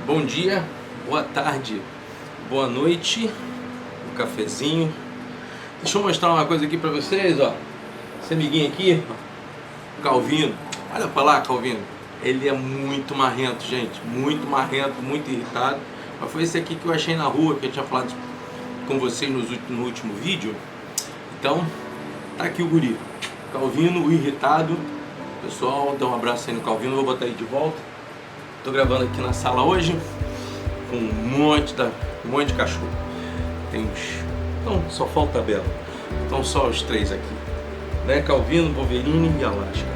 Bom dia, boa tarde, boa noite, um cafezinho. Deixa eu mostrar uma coisa aqui pra vocês, ó. Esse amiguinho aqui, Calvino. Olha pra lá, Calvino. Ele é muito marrento, gente. Muito marrento, muito irritado. Mas foi esse aqui que eu achei na rua, que eu tinha falado com vocês no último vídeo. Então, tá aqui o guri. Calvino, o irritado. Pessoal, dá um abraço aí no Calvino. Vou botar ele de volta. Tô gravando aqui na sala hoje com um monte de cachorro. Tem uns... Então, só falta a Bela. Então, só os três aqui, né? Calvino, Wolverine e Alaska.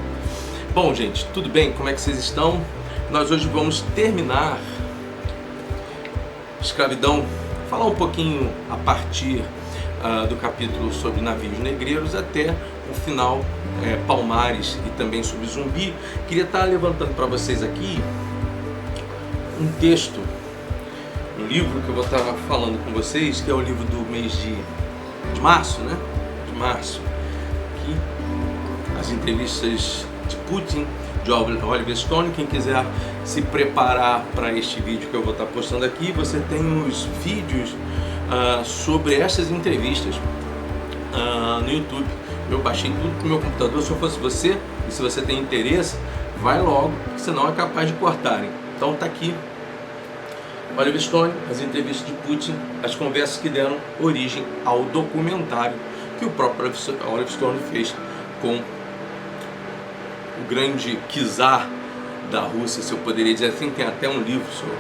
Bom, gente, tudo bem? Como é que vocês estão? Nós hoje vamos terminar Escravidão, falar um pouquinho a partir do capítulo sobre navios negreiros até o final, Palmares, e também sobre Zumbi. Queria estar levantando para vocês aqui um texto, um livro que eu vou estar falando com vocês, que é o livro do mês de março, né? De março. Aqui, as entrevistas de Putin, de Oliver Stone. Quem quiser se preparar para este vídeo que eu vou estar postando aqui, você tem os vídeos sobre essas entrevistas no YouTube. Eu baixei tudo pro meu computador. Se eu fosse você, e se você tem interesse, vai logo, senão é capaz de cortarem. Então tá aqui Oliver Stone, as entrevistas de Putin, as conversas que deram origem ao documentário que o próprio Oliver Stone fez com o grande czar da Rússia, se eu poderia dizer assim. Tem até um livro sobre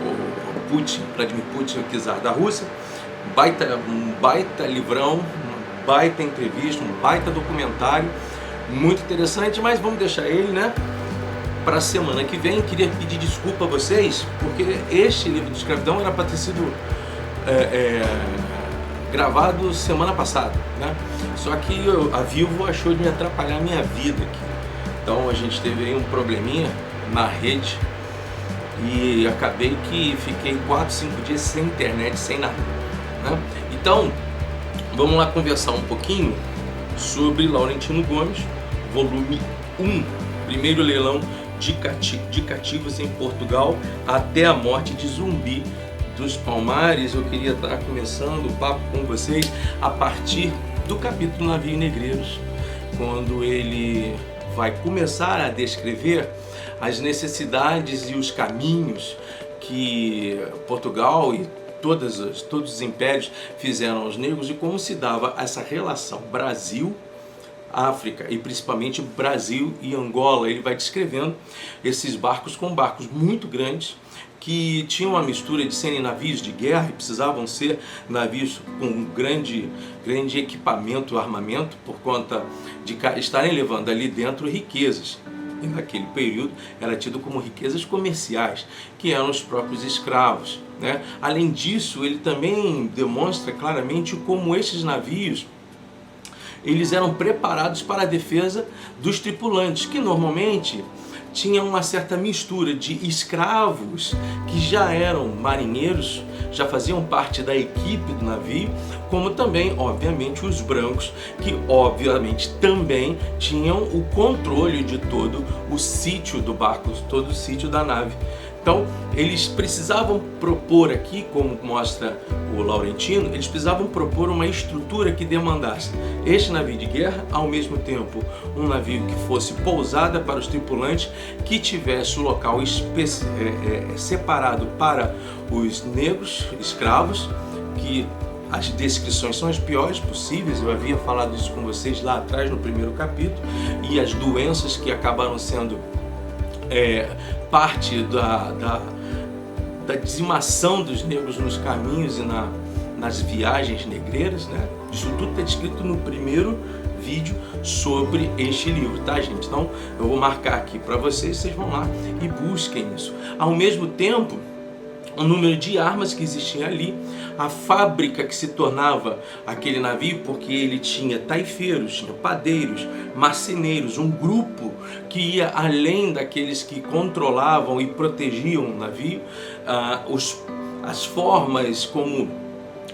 o Putin, Vladimir Putin, o czar da Rússia. Um baita livrão, uma baita entrevista, um baita documentário, muito interessante, mas vamos deixar ele, né, para a semana que vem. Queria pedir desculpa a vocês, porque este livro de escravidão era para ter sido gravado semana passada, né? Só que a Vivo achou de me atrapalhar a minha vida aqui. Então a gente teve aí um probleminha na rede e acabei que fiquei 4, 5 dias sem internet, sem nada, né? Então vamos lá conversar um pouquinho sobre Laurentino Gomes, volume 1, primeiro leilão de cativos em Portugal até a morte de Zumbi dos Palmares. Eu queria estar começando o papo com vocês a partir do capítulo Navios Negreiros, quando ele vai começar a descrever as necessidades e os caminhos que Portugal e todos os impérios fizeram aos negros, e como se dava essa relação Brasil, África, e principalmente Brasil e Angola. Ele vai descrevendo esses barcos com barcos muito grandes, que tinham uma mistura de serem navios de guerra e precisavam ser navios com grande equipamento, armamento, por conta de estarem levando ali dentro riquezas. E naquele período era tido como riquezas comerciais, que eram os próprios escravos, né? Além disso, ele também demonstra claramente como esses navios eles eram preparados para a defesa dos tripulantes, que normalmente tinham uma certa mistura de escravos que já eram marinheiros, já faziam parte da equipe do navio, como também, obviamente, os brancos, que obviamente também tinham o controle de todo o sítio do barco, todo o sítio da nave. Então, eles precisavam propor aqui, como mostra o Laurentino, eles precisavam propor uma estrutura que demandasse este navio de guerra, ao mesmo tempo um navio que fosse pousada para os tripulantes, que tivesse o local separado para os negros, escravos, que as descrições são as piores possíveis. Eu havia falado isso com vocês lá atrás no primeiro capítulo, e as doenças que acabaram sendo parte da dizimação dos negros nos caminhos e nas viagens negreiras, né? Isso tudo está descrito no primeiro vídeo sobre este livro, tá, gente? Então eu vou marcar aqui para vocês, vocês vão lá e busquem isso. Ao mesmo tempo, o número de armas que existia ali, a fábrica que se tornava aquele navio, porque ele tinha taifeiros, tinha padeiros, marceneiros, um grupo que ia além daqueles que controlavam e protegiam o navio, as formas como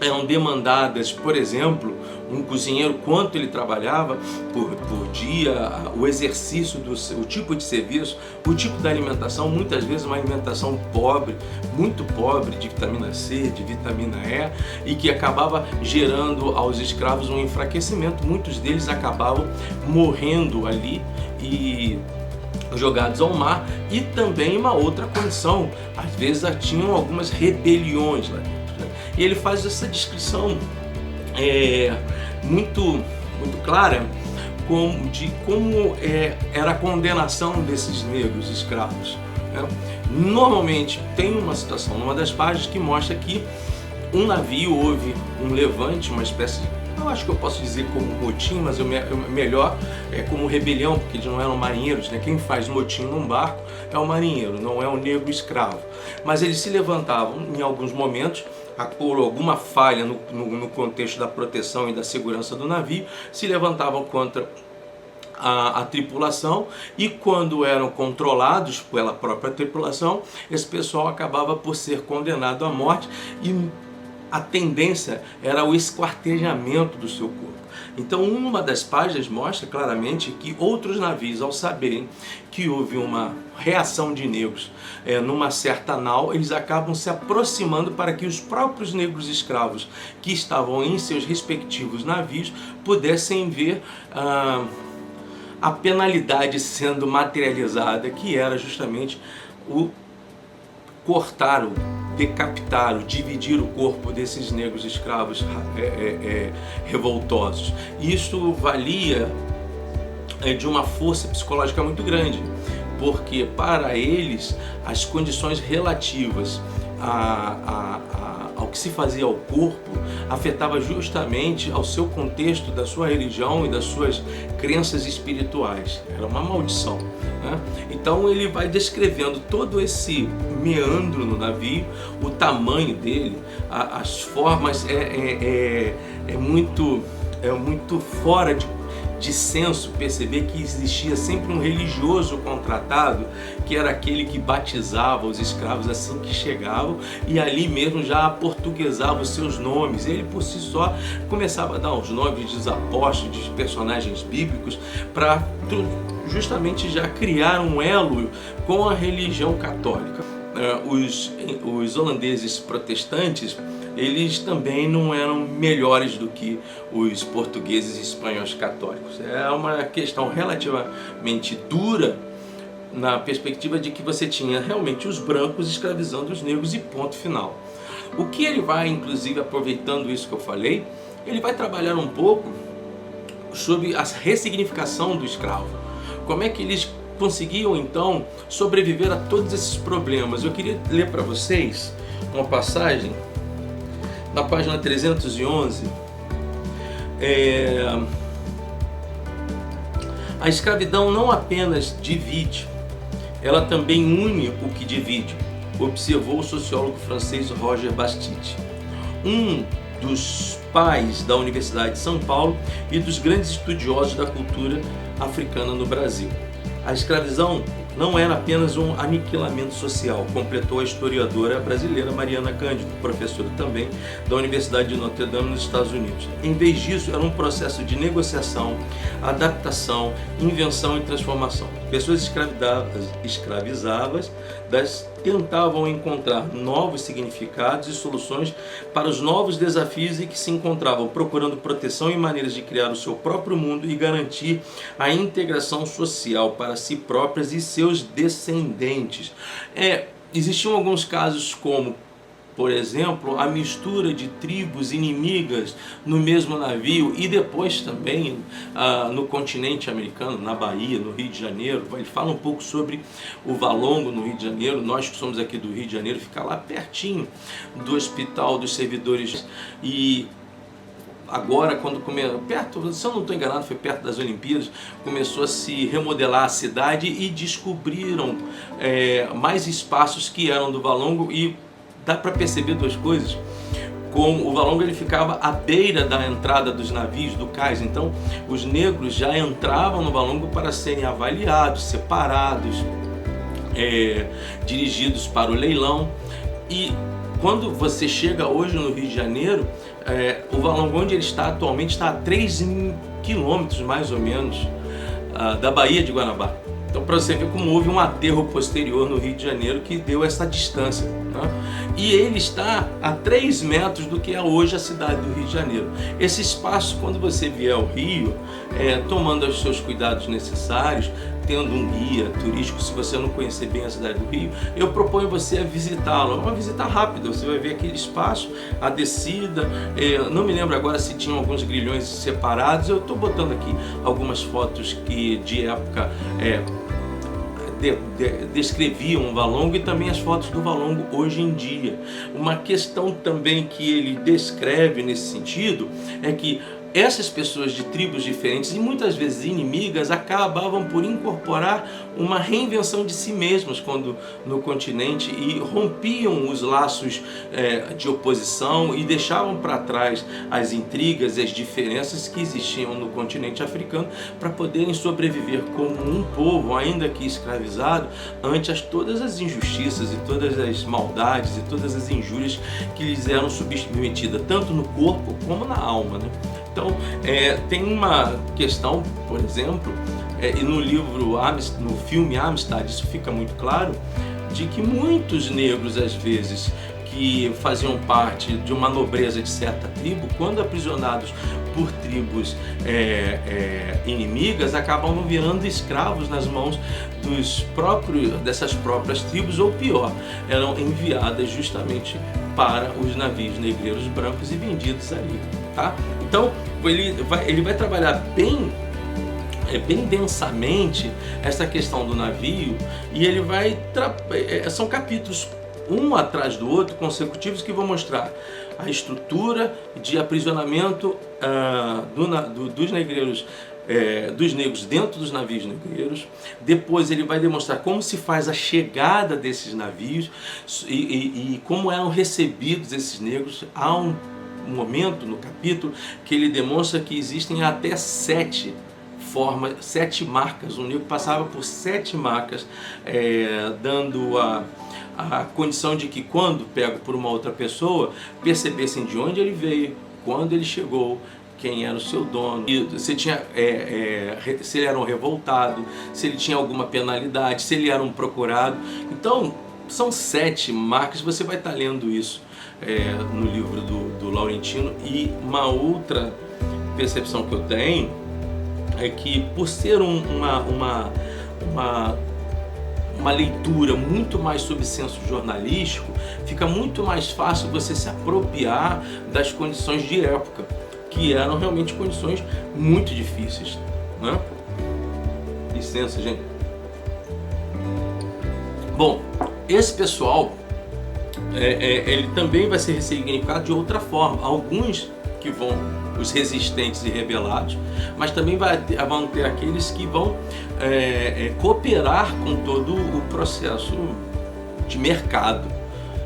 eram demandadas, por exemplo, um cozinheiro, quanto ele trabalhava por dia, o exercício, o tipo de serviço, o tipo da alimentação, muitas vezes uma alimentação pobre, muito pobre de vitamina C, de vitamina E, e que acabava gerando aos escravos um enfraquecimento. Muitos deles acabavam morrendo ali e jogados ao mar. E também uma outra condição, às vezes tinham algumas rebeliões lá dentro, né? E ele faz essa descrição muito clara de como era a condenação desses negros escravos, né? Normalmente tem uma situação numa das páginas que mostra que um navio, houve um levante, uma espécie de, eu acho que eu posso dizer como motim, mas melhor como rebelião, porque eles não eram marinheiros, né? Quem faz motim num barco é o marinheiro, não é o negro escravo. Mas eles se levantavam em alguns momentos, por alguma falha no contexto da proteção e da segurança do navio, se levantavam contra a tripulação, e quando eram controlados pela própria tripulação, esse pessoal acabava por ser condenado à morte, e a tendência era o esquartejamento do seu corpo. Então, uma das páginas mostra claramente que outros navios, ao saberem que houve uma reação de negros numa certa nau, eles acabam se aproximando para que os próprios negros escravos que estavam em seus respectivos navios pudessem ver a penalidade sendo materializada, que era justamente o cortar, o decapitar, o dividir o corpo desses negros escravos revoltosos. Isso valia de uma força psicológica muito grande, porque para eles as condições relativas ao que se fazia ao corpo afetava justamente ao seu contexto, da sua religião e das suas crenças espirituais. Era uma maldição, né? Então ele vai descrevendo todo esse meandro no navio, o tamanho dele, as formas, muito fora de senso perceber que existia sempre um religioso contratado, que era aquele que batizava os escravos assim que chegavam, e ali mesmo já aportuguesava os seus nomes. Ele por si só começava a dar os nomes dos apóstolos, de personagens bíblicos, para justamente já criar um elo com a religião católica. Os holandeses protestantes, eles também não eram melhores do que os portugueses e espanhóis católicos. É uma questão relativamente dura, na perspectiva de que você tinha realmente os brancos escravizando os negros e ponto final. O que ele vai, inclusive, aproveitando isso que eu falei, ele vai trabalhar um pouco sobre a ressignificação do escravo. Como é que eles conseguiam, então, sobreviver a todos esses problemas. Eu queria ler para vocês uma passagem na página 311. A escravidão não apenas divide, ela também une o que divide, observou o sociólogo francês Roger Bastide, um dos pais da Universidade de São Paulo e dos grandes estudiosos da cultura africana no Brasil. A escravidão não era apenas um aniquilamento social, completou a historiadora brasileira Mariana Cândido, professora também da Universidade de Notre Dame nos Estados Unidos. Em vez disso, era um processo de negociação, adaptação, invenção e transformação. Pessoas escravizadas tentavam encontrar novos significados e soluções para os novos desafios e que se encontravam procurando proteção e maneiras de criar o seu próprio mundo e garantir a integração social para si próprias e seus descendentes. Existiam alguns casos como, por exemplo, a mistura de tribos inimigas no mesmo navio, e depois também no continente americano, na Bahia, no Rio de Janeiro. Ele fala um pouco sobre o Valongo no Rio de Janeiro. Nós que somos aqui do Rio de Janeiro, fica lá pertinho do Hospital dos Servidores. E agora, quando perto, se eu não estou enganado, foi perto das Olimpíadas, começou a se remodelar a cidade e descobriram mais espaços que eram do Valongo. E dá para perceber duas coisas. Com o Valongo, ele ficava à beira da entrada dos navios, do cais. Então os negros já entravam no Valongo para serem avaliados, separados, dirigidos para o leilão. E quando você chega hoje no Rio de Janeiro, o Valongo, onde ele está atualmente, está a 3 quilômetros mais ou menos da Baía de Guanabara. Então, para você ver como houve um aterro posterior no Rio de Janeiro que deu essa distância, né? E ele está a 3 metros do que é hoje a cidade do Rio de Janeiro. Esse espaço, quando você vier ao Rio, tomando os seus cuidados necessários, tendo um guia turístico, se você não conhecer bem a cidade do Rio, eu proponho você a visitá-lo. É uma visita rápida, você vai ver aquele espaço, a descida, não me lembro agora se tinham alguns grilhões separados, eu estou botando aqui algumas fotos que de época descreviam o Valongo e também as fotos do Valongo hoje em dia. Uma questão também que ele descreve nesse sentido é que essas pessoas de tribos diferentes e muitas vezes inimigas acabavam por incorporar uma reinvenção de si mesmas quando no continente e rompiam os laços de oposição e deixavam para trás as intrigas e as diferenças que existiam no continente africano para poderem sobreviver como um povo, ainda que escravizado, ante todas as injustiças e todas as maldades e todas as injúrias que lhes eram submetidas, tanto no corpo como na alma, né? Então, tem uma questão, por exemplo, e no livro, no filme Amistad, isso fica muito claro, de que muitos negros, às vezes, que faziam parte de uma nobreza de certa tribo, quando aprisionados por tribos inimigas, acabavam virando escravos nas mãos dessas próprias tribos, ou pior, eram enviadas justamente para os navios negreiros brancos e vendidos ali, tá? Então, ele vai trabalhar bem densamente essa questão do navio, e ele vai são capítulos um atrás do outro consecutivos que vão mostrar a estrutura de aprisionamento dos negreiros, dos negros dentro dos navios negreiros. Depois ele vai demonstrar como se faz a chegada desses navios e como eram recebidos esses negros. Há um momento no capítulo que ele demonstra que existem até 7 marcas. O negro passava por 7 marcas, dando a condição de que, quando pego por uma outra pessoa, percebessem de onde ele veio, quando ele chegou, quem era o seu dono, se ele era um revoltado, se ele tinha alguma penalidade, se ele era um procurado. Então, são 7 marcas, você vai estar lendo isso no livro do Laurentino. E uma outra percepção que eu tenho é que, por ser uma leitura muito mais sob senso jornalístico, fica muito mais fácil você se apropriar das condições de época, que eram realmente condições muito difíceis, né? Licença, gente. Bom, esse pessoal ele também vai ser ressignificado de outra forma. Alguns que vão, os resistentes e rebelados, mas também vão ter aqueles que vão cooperar com todo o processo de mercado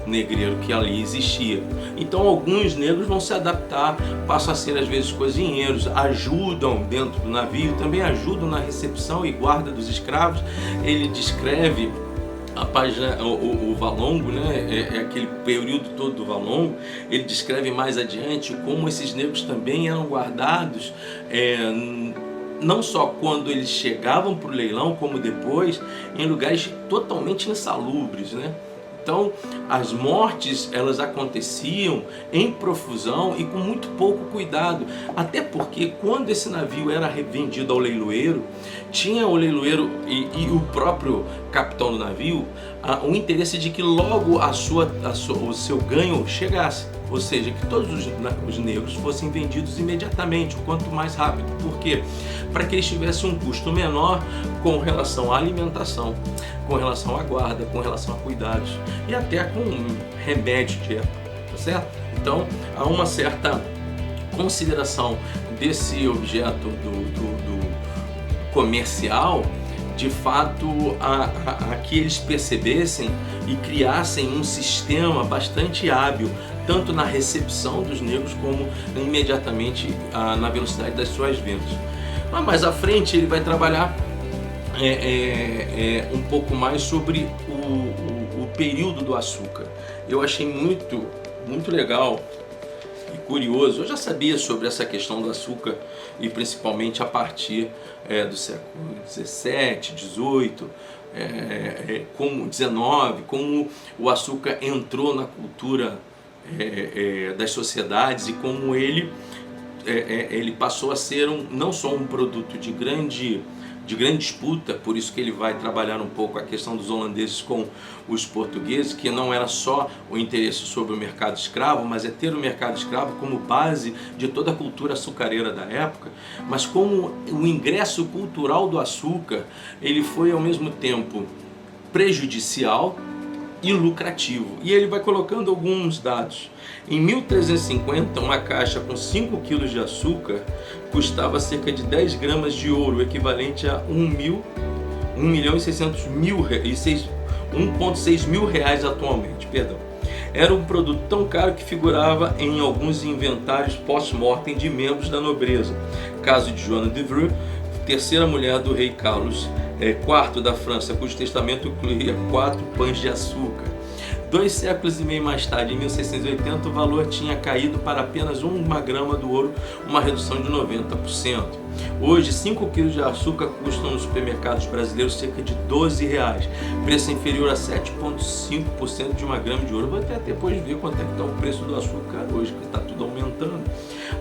negreiro que ali existia. Então, alguns negros vão se adaptar, passam a ser às vezes cozinheiros, ajudam dentro do navio, também ajudam na recepção e guarda dos escravos. Ele descreve a página, o Valongo, né? Aquele período todo do Valongo. Ele descreve mais adiante como esses negros também eram guardados, não só quando eles chegavam para o leilão, como depois, em lugares totalmente insalubres, né? Então, as mortes, elas aconteciam em profusão e com muito pouco cuidado. Até porque, quando esse navio era revendido ao leiloeiro, tinha o leiloeiro e o próprio capitão do navio o interesse de que logo o seu ganho chegasse. Ou seja, que todos os negros fossem vendidos imediatamente, o quanto mais rápido. Por quê? Para que eles tivessem um custo menor com relação à alimentação, com relação à guarda, com relação a cuidados e até com remédio de época, tá certo? Então, há uma certa consideração desse objeto do comercial, de fato, a que eles percebessem e criassem um sistema bastante hábil, tanto na recepção dos negros como imediatamente na velocidade das suas vendas. Mas mais à frente ele vai trabalhar um pouco mais sobre o período do açúcar. eu achei muito legal e curioso. Eu já sabia sobre essa questão do açúcar, e principalmente a partir do século 17, 18, como 19, como o açúcar entrou na cultura das sociedades e como ele passou a ser não só um produto de grande disputa. Por isso que ele vai trabalhar um pouco a questão dos holandeses com os portugueses, que não era só o interesse sobre o mercado escravo, mas é ter o mercado escravo como base de toda a cultura açucareira da época, mas como o ingresso cultural do açúcar, ele foi ao mesmo tempo prejudicial e lucrativo. E ele vai colocando alguns dados. Em 1350, uma caixa com 5 kg de açúcar custava cerca de 10 gramas de ouro, equivalente a 1.600.000 reais atualmente. Perdão. Era um produto tão caro que figurava em alguns inventários pós-mortem de membros da nobreza. Caso de Joana de Vreux, terceira mulher do rei Carlos IV da França, cujo testamento incluía 4 pães de açúcar. 2 séculos e meio mais tarde, em 1680, o valor tinha caído para apenas 1 grama do ouro, uma redução de 90%. Hoje, 5 kg de açúcar custam nos supermercados brasileiros cerca de R$12, preço inferior a 7,5% de 1 grama de ouro. Vou até depois ver quanto é que está o preço do açúcar hoje, que está tudo aumentando.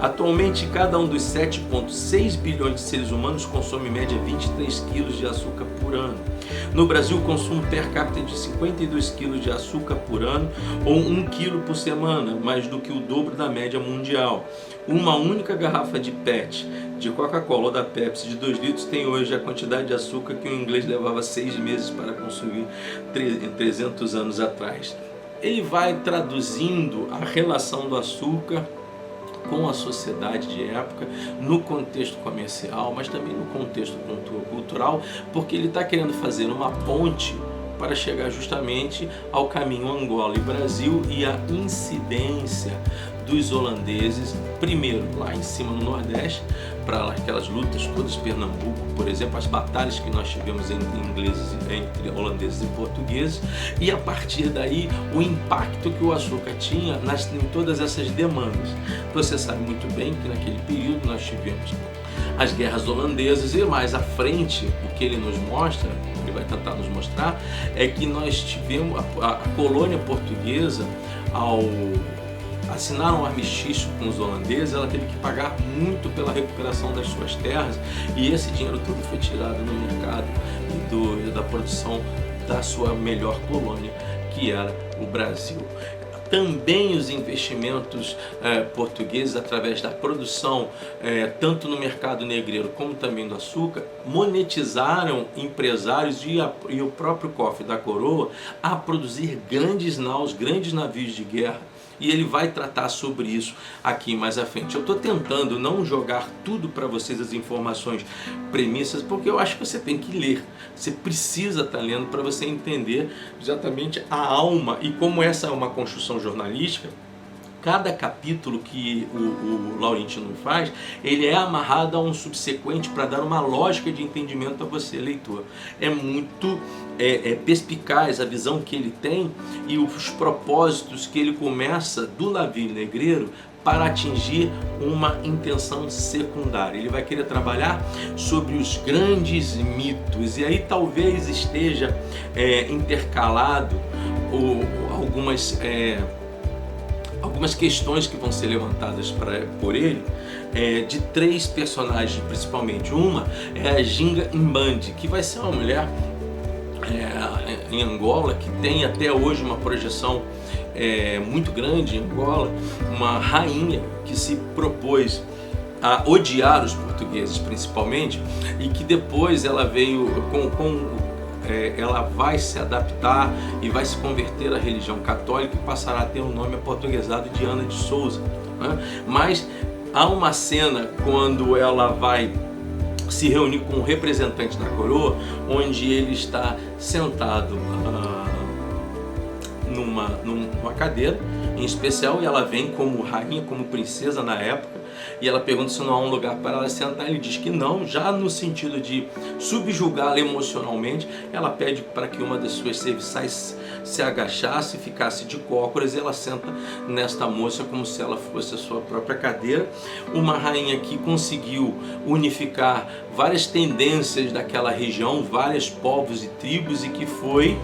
Atualmente, cada um dos 7,6 bilhões de seres humanos consome em média 23 kg de açúcar por ano. No Brasil, o consumo per capita é de 52 kg de açúcar por ano, ou 1 kg por semana, mais do que o dobro da média mundial. Uma única garrafa de PET, de Coca-Cola ou da Pepsi de 2 litros tem hoje a quantidade de açúcar que um inglês levava 6 meses para consumir 300 anos atrás. Ele vai traduzindo a relação do açúcar com a sociedade de época, no contexto comercial, mas também no contexto cultural, porque ele está querendo fazer uma ponte para chegar justamente ao caminho Angola e Brasil e a incidência dos holandeses, primeiro lá em cima no Nordeste, para aquelas lutas todas, Pernambuco, por exemplo, as batalhas que nós tivemos entre holandeses e portugueses, e a partir daí o impacto que o açúcar tinha em todas essas demandas. Você sabe muito bem que naquele período nós tivemos as guerras holandesas, e mais à frente o que ele nos mostra, ele vai tentar nos mostrar, é que nós tivemos a colônia portuguesa, ao assinar um armistício com os holandeses, ela teve que pagar muito pela recuperação das suas terras, e esse dinheiro todo foi tirado no mercado e da produção da sua melhor colônia, que era o Brasil. Também os investimentos portugueses, através da produção, tanto no mercado negreiro como também do açúcar, monetizaram empresários e o próprio cofre da coroa a produzir grandes naus, grandes navios de guerra. E ele vai tratar sobre isso aqui mais à frente. Eu estou tentando não jogar tudo para vocês, as informações, premissas, porque eu acho que você tem que ler. Você precisa estar lendo para você entender exatamente a alma, e como essa é uma construção jornalística, cada capítulo que o Laurentino faz, ele é amarrado a um subsequente para dar uma lógica de entendimento a você, leitor. É muito perspicaz a visão que ele tem e os propósitos que ele começa do navio negreiro para atingir uma intenção secundária. Ele vai querer trabalhar sobre os grandes mitos, e aí talvez esteja intercalado algumas questões que vão ser levantadas por ele, de 3 personagens principalmente. Uma é a Ginga Mbandi, que vai ser uma mulher em Angola, que tem até hoje uma projeção muito grande em Angola, uma rainha que se propôs a odiar os portugueses principalmente, e que depois ela veio ela vai se adaptar e vai se converter à religião católica e passará a ter o nome aportuguesado de Ana de Souza, né? Mas há uma cena quando ela vai se reunir com um representante da coroa, onde ele está sentado numa cadeira em especial, e ela vem como rainha, como princesa na época, e ela pergunta se não há um lugar para ela sentar. Ele diz que não, já no sentido de subjugá-la emocionalmente. Ela pede para que uma das suas serviçais se agachasse, ficasse de cócoras, e ela senta nesta moça como se ela fosse a sua própria cadeira. Uma rainha que conseguiu unificar várias tendências daquela região, vários povos e tribos, e que foi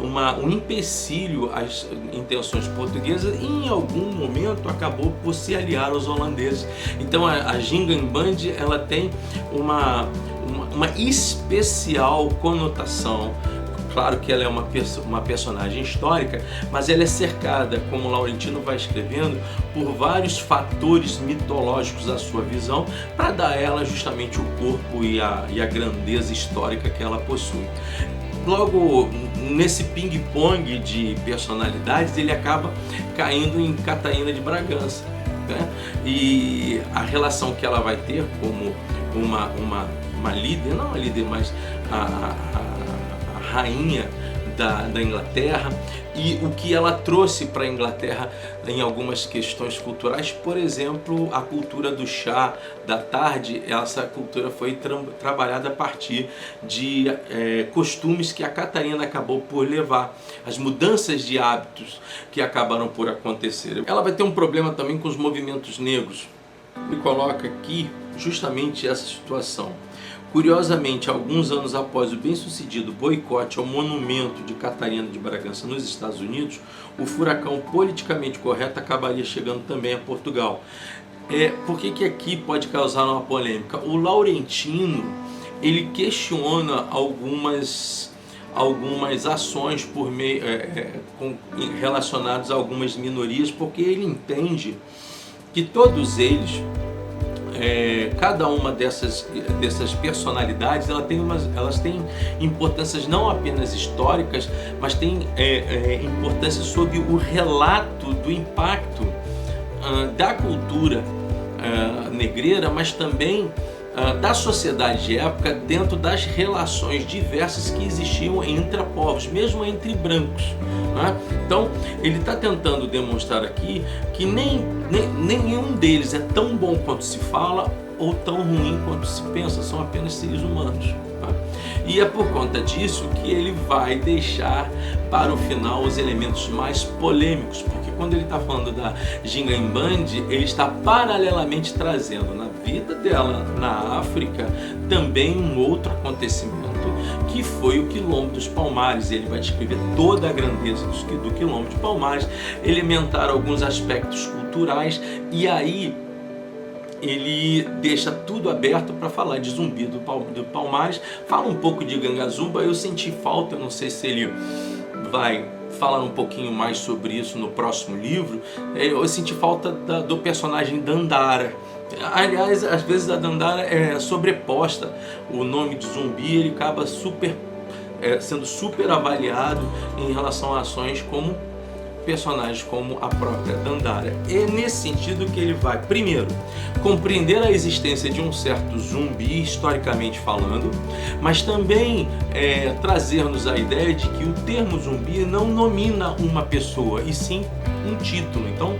um empecilho às intenções portuguesas, e em algum momento acabou por se aliar aos holandeses. Então a Ginga Mbandi, ela tem uma especial conotação. Claro que ela é uma personagem histórica, mas ela é cercada, como Laurentino vai escrevendo, por vários fatores mitológicos à sua visão, para dar a ela justamente o corpo e a grandeza histórica que ela possui. Logo, nesse ping-pong de personalidades, ele acaba caindo em Catarina de Bragança, né? E a relação que ela vai ter como uma líder, não a líder, mas a rainha da Inglaterra, e o que ela trouxe para a Inglaterra em algumas questões culturais. Por exemplo, a cultura do chá da tarde. Essa cultura foi trabalhada a partir de costumes que a Catarina acabou por levar, as mudanças de hábitos que acabaram por acontecer. Ela vai ter um problema também com os movimentos negros. Me coloca aqui justamente essa situação. Curiosamente, alguns anos após o bem-sucedido boicote ao monumento de Catarina de Bragança nos Estados Unidos, o furacão politicamente correto acabaria chegando também a Portugal. Por que aqui pode causar uma polêmica? O Laurentino, ele questiona algumas ações por meio, relacionadas a algumas minorias, porque ele entende que todos eles, cada uma dessas personalidades, elas têm importâncias não apenas históricas, mas têm importância sobre o relato do impacto da cultura negreira, mas também da sociedade de época, dentro das relações diversas que existiam entre povos, mesmo entre brancos, né? Então ele está tentando demonstrar aqui que nenhum deles é tão bom quanto se fala ou tão ruim quanto se pensa, são apenas seres humanos, né? E é por conta disso que ele vai deixar para o final os elementos mais polêmicos, porque quando ele está falando da Ginga Mbandi, ele está paralelamente trazendo na vida dela na África também um outro acontecimento, que foi o Quilombo dos Palmares. Ele vai descrever toda a grandeza do Quilombo de Palmares, elementar alguns aspectos culturais, e aí ele deixa tudo aberto para falar de Zumbi do Palmares, fala um pouco de Gangazumba. Eu senti falta, eu não sei se ele vai falar um pouquinho mais sobre isso no próximo livro. Eu senti falta do personagem Dandara. Aliás, às vezes a Dandara é sobreposta. O nome de Zumbi, ele acaba sendo super avaliado em relação a ações como personagens como a própria Dandara. É nesse sentido que ele vai, primeiro, compreender a existência de um certo zumbi, historicamente falando, mas também trazer-nos a ideia de que o termo zumbi não nomina uma pessoa, e sim um título. Então,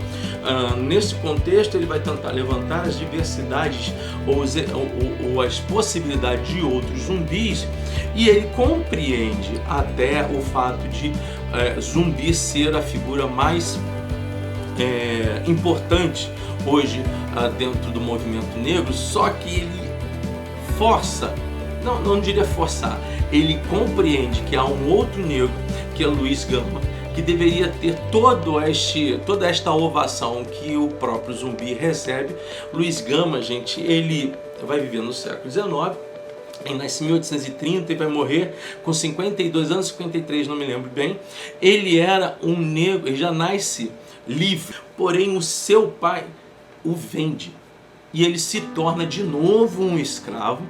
nesse contexto, ele vai tentar levantar as diversidades ou as possibilidades de outros zumbis, e ele compreende até o fato de Zumbi ser a figura mais importante hoje dentro do movimento negro, só que ele força, não diria forçar, ele compreende que há um outro negro, que é Luiz Gama, que deveria ter toda esta ovação que o próprio Zumbi recebe. Luiz Gama, gente, ele vai viver no século XIX, ele nasce em 1830 e vai morrer com 52 anos, 53, não me lembro bem. Ele era um negro, ele já nasce livre, porém o seu pai o vende. E ele se torna de novo um escravo,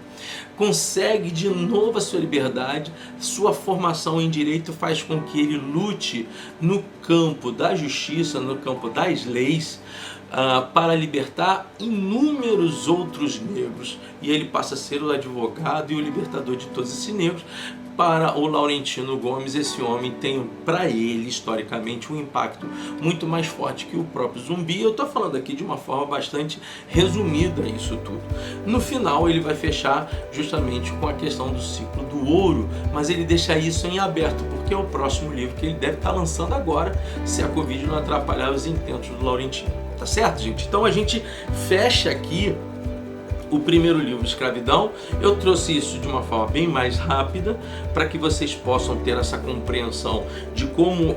consegue de novo a sua liberdade. Sua formação em direito faz com que ele lute no campo da justiça, no campo das leis, para libertar inúmeros outros negros. E ele passa a ser o advogado e o libertador de todos esses negros, para o Laurentino Gomes, esse homem tem para ele, historicamente, um impacto muito mais forte que o próprio Zumbi. Eu estou falando aqui de uma forma bastante resumida isso tudo. No final ele vai fechar justamente com a questão do ciclo do ouro, mas ele deixa isso em aberto, porque é o próximo livro que ele deve estar lançando agora, se a Covid não atrapalhar os intentos do Laurentino. Tá certo, gente? Então a gente fecha aqui o primeiro livro, Escravidão. Eu trouxe isso de uma forma bem mais rápida para que vocês possam ter essa compreensão de como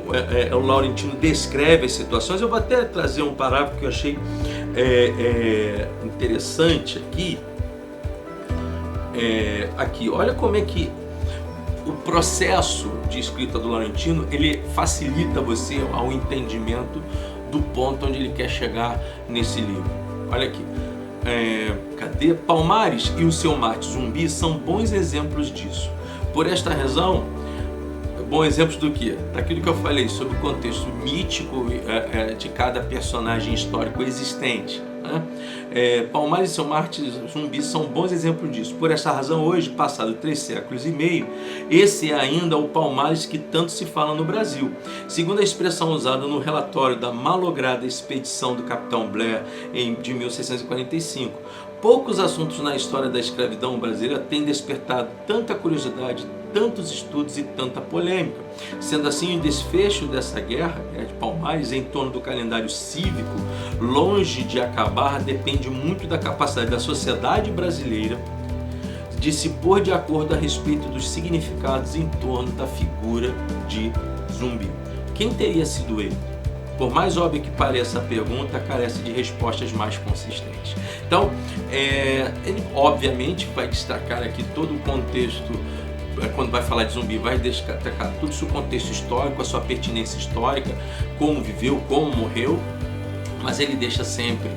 o Laurentino descreve as situações. Eu vou até trazer um parágrafo que eu achei interessante aqui. Aqui, olha como é que o processo de escrita do Laurentino, ele facilita você ao entendimento do ponto onde ele quer chegar nesse livro. Olha aqui. Cadê? Palmares e o seu mate Zumbi são bons exemplos disso. Por esta razão, bons exemplos do quê? Daquilo que eu falei sobre o contexto mítico de cada personagem histórico existente. Palmares e seu mate Zumbi são bons exemplos disso. Por essa razão, hoje, passado 3 séculos e meio, esse é ainda o Palmares que tanto se fala no Brasil. Segundo a expressão usada no relatório da malograda expedição do capitão Blair de 1645, poucos assuntos na história da escravidão brasileira têm despertado tanta curiosidade, tantos estudos e tanta polêmica. Sendo assim, o desfecho dessa guerra de Palmares em torno do calendário cívico, longe de acabar, depende muito da capacidade da sociedade brasileira de se pôr de acordo a respeito dos significados em torno da figura de Zumbi. Quem teria sido ele? Por mais óbvio que pareça a pergunta, carece de respostas mais consistentes. Então, ele obviamente vai destacar aqui todo o contexto. Quando vai falar de Zumbi, vai destacar todo o seu contexto histórico, a sua pertinência histórica, como viveu, como morreu, mas ele deixa sempre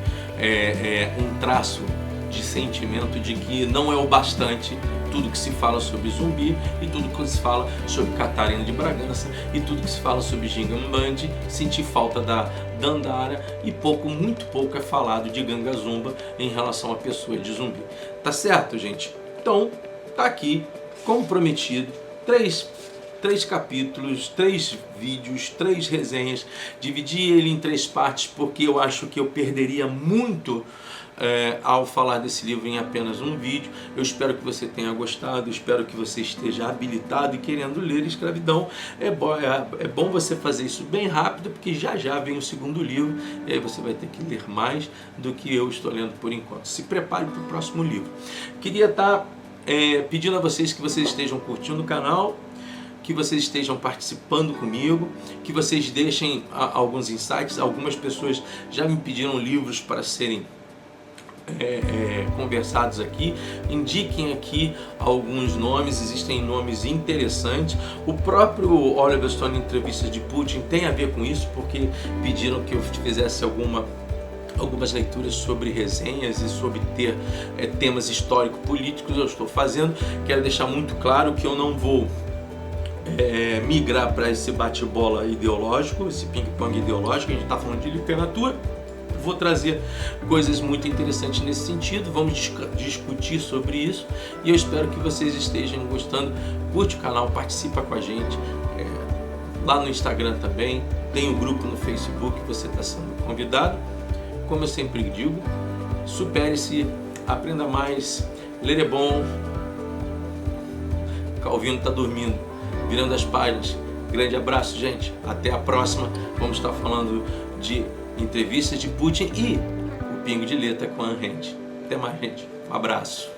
um traço de sentimento de que não é o bastante tudo que se fala sobre Zumbi e tudo que se fala sobre Catarina de Bragança e tudo que se fala sobre Gingambandi, sentir falta da Dandara e muito pouco é falado de Gangazumba em relação à pessoa de Zumbi. Tá certo, gente? Então, tá aqui, como prometido, três capítulos, 3 vídeos, 3 resenhas. Dividi ele em 3 partes porque eu acho que eu perderia muito ao falar desse livro em apenas um vídeo. Eu espero que você tenha gostado, espero que você esteja habilitado e querendo ler Escravidão. É bom você fazer isso bem rápido, porque já vem o segundo livro e aí você vai ter que ler mais do que eu estou lendo por enquanto. Se prepare para o próximo livro. Queria estar pedindo a vocês que vocês estejam curtindo o canal, que vocês estejam participando comigo, que vocês deixem alguns insights. Algumas pessoas já me pediram livros para serem conversados aqui. Indiquem aqui alguns nomes, existem nomes interessantes. O próprio Oliver Stone, Entrevistas de Putin, tem a ver com isso, porque pediram que eu fizesse algumas leituras sobre resenhas e sobre ter temas histórico-políticos. Eu estou fazendo. Quero deixar muito claro que eu não vou migrar para esse bate-bola ideológico, esse ping-pong ideológico. A gente está falando de literatura. Vou trazer coisas muito interessantes nesse sentido, vamos discutir sobre isso e eu espero que vocês estejam gostando. Curte o canal, participa com a gente, lá no Instagram também, tem um grupo no Facebook, você está sendo convidado. Como eu sempre digo, supere-se, aprenda mais, ler é bom. Calvino está dormindo, virando as páginas. Grande abraço, gente, até a próxima. Vamos estar falando de Entrevistas de Putin e o Pingo de Letra com a Anne Rand. Até mais, gente. Um abraço.